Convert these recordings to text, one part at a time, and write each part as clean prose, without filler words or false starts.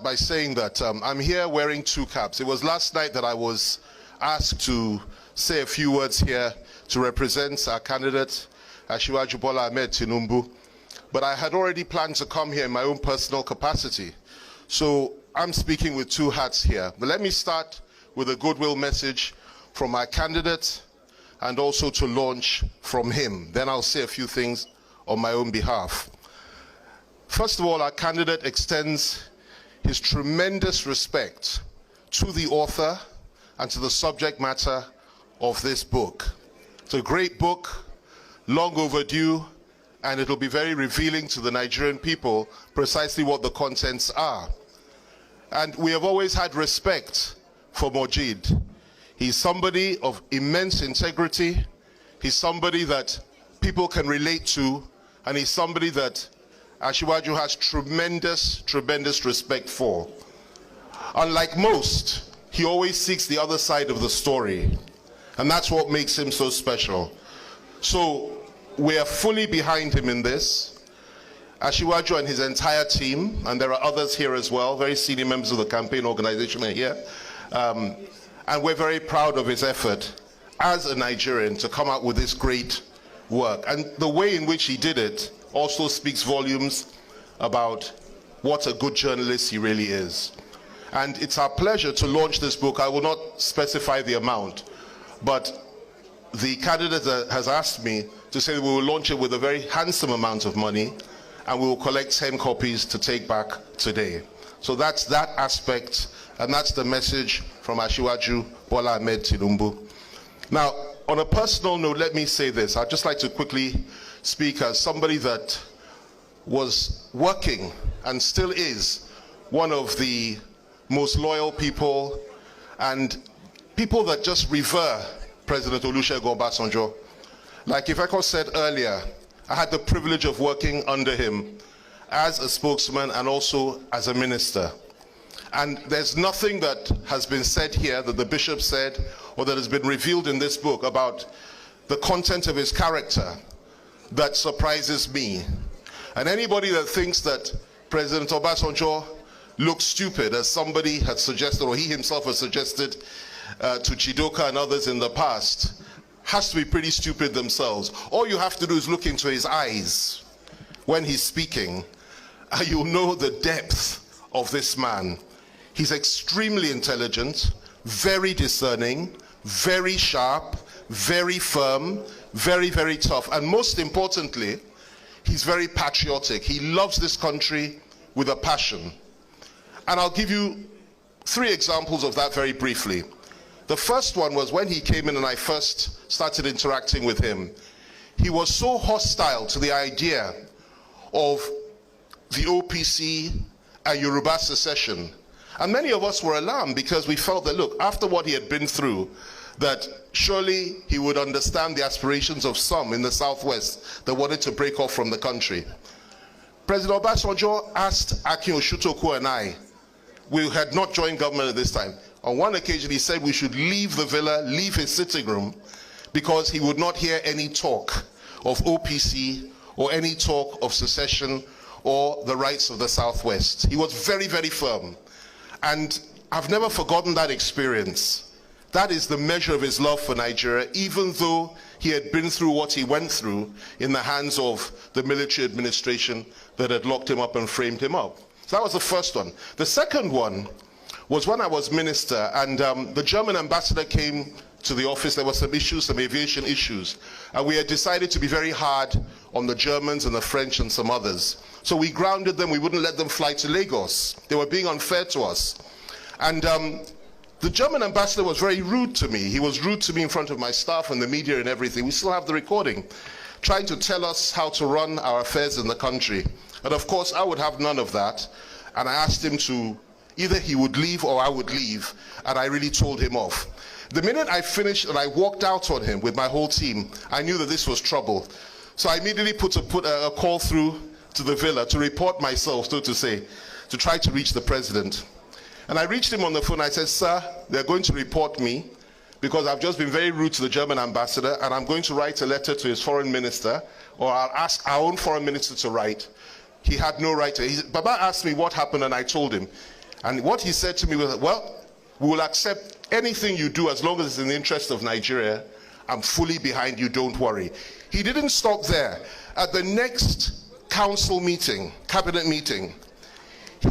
By saying that I'm here wearing two caps. It was last night that I was asked to say a few words here to represent our candidate, Asiwaju Bola Ahmed Tinubu. But I had already planned to come here in my own personal capacity. So I'm speaking with two hats here. But let me start with a goodwill message from my candidate and also to launch from him. Then I'll say a few things on my own behalf. First of all, our candidate extends his tremendous respect to the author and to the subject matter of this book. It's a great book, long overdue, and it'll be very revealing to the Nigerian people precisely what the contents are. And we have always had respect for Mojid. He's somebody of immense integrity, he's somebody that people can relate to, and he's somebody that Asiwaju has tremendous respect for. Unlike most, he always seeks the other side of the story, and that's what makes him so special. So we are fully behind him in this. Asiwaju and his entire team, and there are others here as well, very senior members of the campaign organization are here, and we're very proud of his effort as a Nigerian to come out with this great work. And the way in which he did it also speaks volumes about what a good journalist he really is. And it's our pleasure to launch this book. I will not specify the amount, but the candidate has asked me to say that we will launch it with a very handsome amount of money, and we will collect 10 copies to take back today. So that's that aspect, and that's the message from Asiwaju Bola Ahmed Tinubu. Now, on a personal note, let me say this. I'd just like to quickly speak as somebody that was working and still is one of the most loyal people and people that just revere President Olusegun Obasanjo. Like Ifeko said earlier, I had the privilege of working under him as a spokesman and also as a minister. And there's nothing that has been said here that the bishop said or that has been revealed in this book about the content of his character that surprises me. And anybody that thinks that President Obasanjo looks stupid, as somebody had suggested, or he himself has suggested to Chidoka and others in the past, has to be pretty stupid themselves. All you have to do is look into his eyes when he's speaking, and you'll know the depth of this man. He's extremely intelligent, very discerning, very sharp, very firm, very tough, and most importantly, he's very patriotic. He loves this country with a passion. And I'll give you 3 examples of that very briefly. The first one was when he came in and I first started interacting with him. He was so hostile to the idea of the OPC and Yoruba secession. And many of us were alarmed because we felt that, look, after what he had been through, that surely he would understand the aspirations of some in the Southwest that wanted to break off from the country. President Obasanjo asked Akin Oshutoku and I, we had not joined government at this time. On one occasion he said we should leave the villa, leave his sitting room, because he would not hear any talk of OPC or any talk of secession or the rights of the Southwest. He was very firm. And I've never forgotten that experience. That is the measure of his love for Nigeria, even though he had been through what he went through in the hands of the military administration that had locked him up and framed him up. So that was the first one. The second one was when I was minister, and the German ambassador came to the office. There were some issues, some aviation issues, and we had decided to be very hard on the Germans and the French and some others. So we grounded them. We wouldn't let them fly to Lagos. They were being unfair to us. And the German ambassador was very rude to me. He was rude to me in front of my staff and the media and everything. We still have the recording, trying to tell us how to run our affairs in the country. And of course, I would have none of that. And I asked him to, either he would leave or I would leave. And I really told him off. The minute I finished and I walked out on him with my whole team, I knew that this was trouble. So I immediately put a call through to the villa to report myself, so to say, to try to reach the president. And I reached him on the phone. I said, sir, they're going to report me because I've just been very rude to the German ambassador, and I'm going to write a letter to his foreign minister, or I'll ask our own foreign minister to write. He had no right to. Baba asked me what happened, and I told him. And what he said to me was, well, we will accept anything you do as long as it's in the interest of Nigeria. I'm fully behind you, don't worry. He didn't stop there. At the next council meeting, cabinet meeting,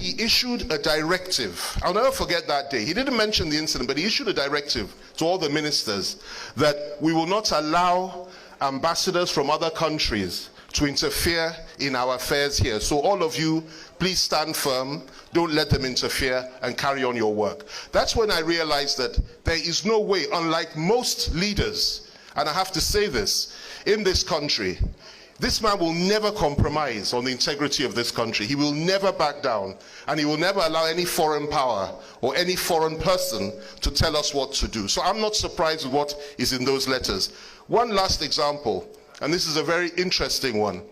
he issued a directive. I'll never forget that day. He didn't mention the incident, but he issued a directive to all the ministers that we will not allow ambassadors from other countries to interfere in our affairs here. So all of you, please stand firm, don't let them interfere, and carry on your work. That's when I realized that there is no way, unlike most leaders, and I have to say this, in this country, this man will never compromise on the integrity of this country. He will never back down, and he will never allow any foreign power or any foreign person to tell us what to do. So I'm not surprised with what is in those letters. One last example, and this is a very interesting one.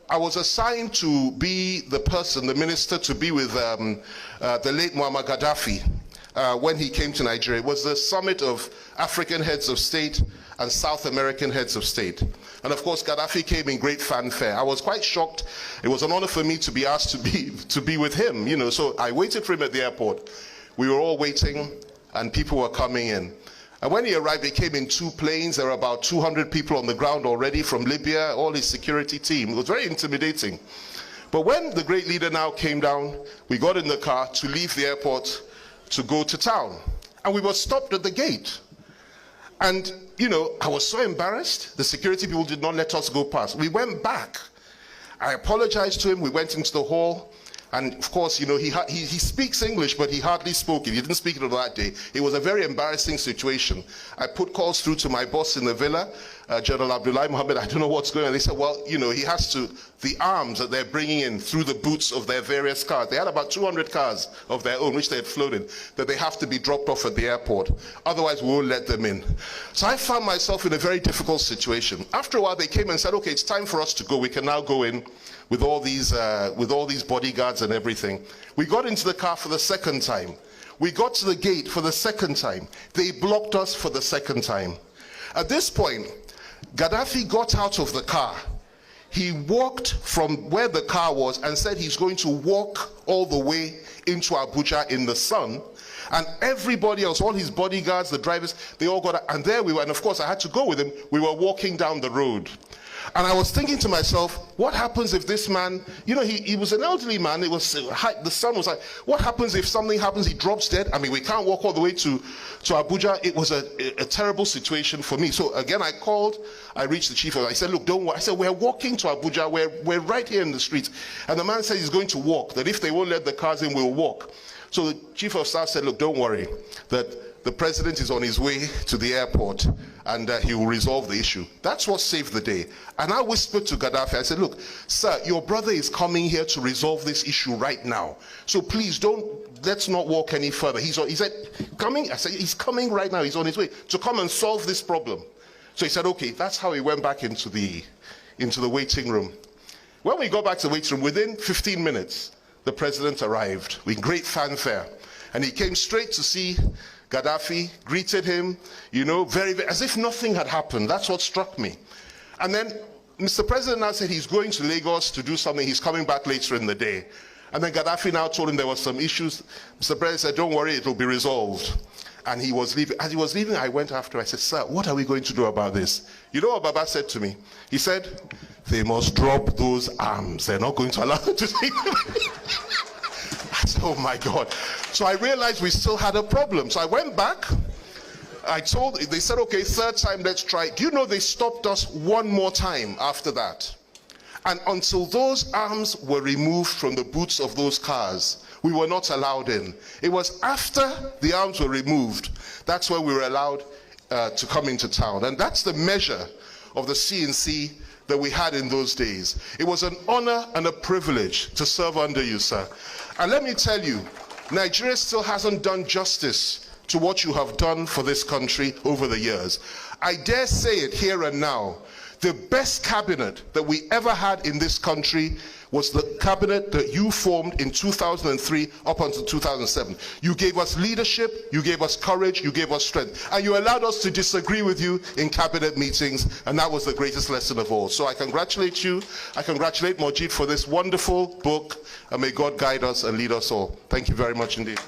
I was assigned to be the person, the minister, to be with the late Muammar Gaddafi when he came to Nigeria. It was the summit of African heads of state and South American heads of state. And of course, Gaddafi came in great fanfare. I was quite shocked. It was an honor for me to be asked to be with him, you know. So I waited for him at the airport. We were all waiting, and people were coming in. And when he arrived, he came in 2 planes. There were about 200 people on the ground already from Libya, all his security team. It was very intimidating. But when the great leader now came down, we got in the car to leave the airport to go to town. And we were stopped at the gate. And, you know, I was so embarrassed. The security people did not let us go past. We went back. I apologized to him. We went into the hall. And of course, you know, he speaks English, but he hardly spoke it. He didn't speak it on that day. It was a very embarrassing situation. I put calls through to my boss in the villa, General Abdullahi Mohammed. I don't know what's going on. They said, well, you know, he has to, the arms that they're bringing in through the boots of their various cars. They had about 200 cars of their own, which they had floated, that they have to be dropped off at the airport. Otherwise, we won't let them in. So I found myself in a very difficult situation. After a while, they came and said, okay, it's time for us to go. We can now go in with all these bodyguards and everything. We got into the car for the second time. We got to the gate for the second time. They blocked us for the second time. At this point, Gaddafi got out of the car. He walked from where the car was and said he's going to walk all the way into Abuja in the sun. And everybody else, all his bodyguards, the drivers, they all got out. And there we were, and of course I had to go with him. We were walking down the road. And I was thinking to myself, what happens if this man, you know, he was an elderly man, it was the sun was like, what happens if something happens, he drops dead? I mean, we can't walk all the way to Abuja. It was a terrible situation for me. So again, I reached the chief, I said, look, don't worry. I said, we're walking to Abuja, we're right here in the streets. And the man said he's going to walk, that if they won't let the cars in, we'll walk. So the chief of staff said, look, don't worry, that the president is on his way to the airport and he will resolve the issue. That's what saved the day. And I whispered to Gaddafi, I said, look, sir, your brother is coming here to resolve this issue right now. So please let's not walk any further. He said, coming? I said, he's coming right now. He's on his way to come and solve this problem. So he said, okay. That's how he went back into the waiting room. When we got back to the waiting room, within 15 minutes, the president arrived with great fanfare. And he came straight to see Gaddafi, greeted him, you know, very, as if nothing had happened. That's what struck me. And then Mr. President now said he's going to Lagos to do something. He's coming back later in the day. And then Gaddafi now told him there were some issues. Mr. President said, don't worry, it will be resolved. And he was leaving. As he was leaving, I went after. I said, sir, what are we going to do about this? You know what Baba said to me? He said, they must drop those arms. They're not going to allow them to take them. I said, oh my God. So I realized we still had a problem. So I went back. They said, okay, third time, let's try. Do you know they stopped us one more time after that? And until those arms were removed from the boots of those cars, we were not allowed in. It was after the arms were removed, that's when we were allowed to come into town. And that's the measure of the CNC that we had in those days. It was an honor and a privilege to serve under you, sir. And let me tell you, Nigeria still hasn't done justice to what you have done for this country over the years. I dare say it here and now, the best cabinet that we ever had in this country was the cabinet that you formed in 2003 up until 2007. You gave us leadership, you gave us courage, you gave us strength, and you allowed us to disagree with you in cabinet meetings, and that was the greatest lesson of all. So I congratulate you. I congratulate Mojeed for this wonderful book, and may God guide us and lead us all. Thank you very much indeed.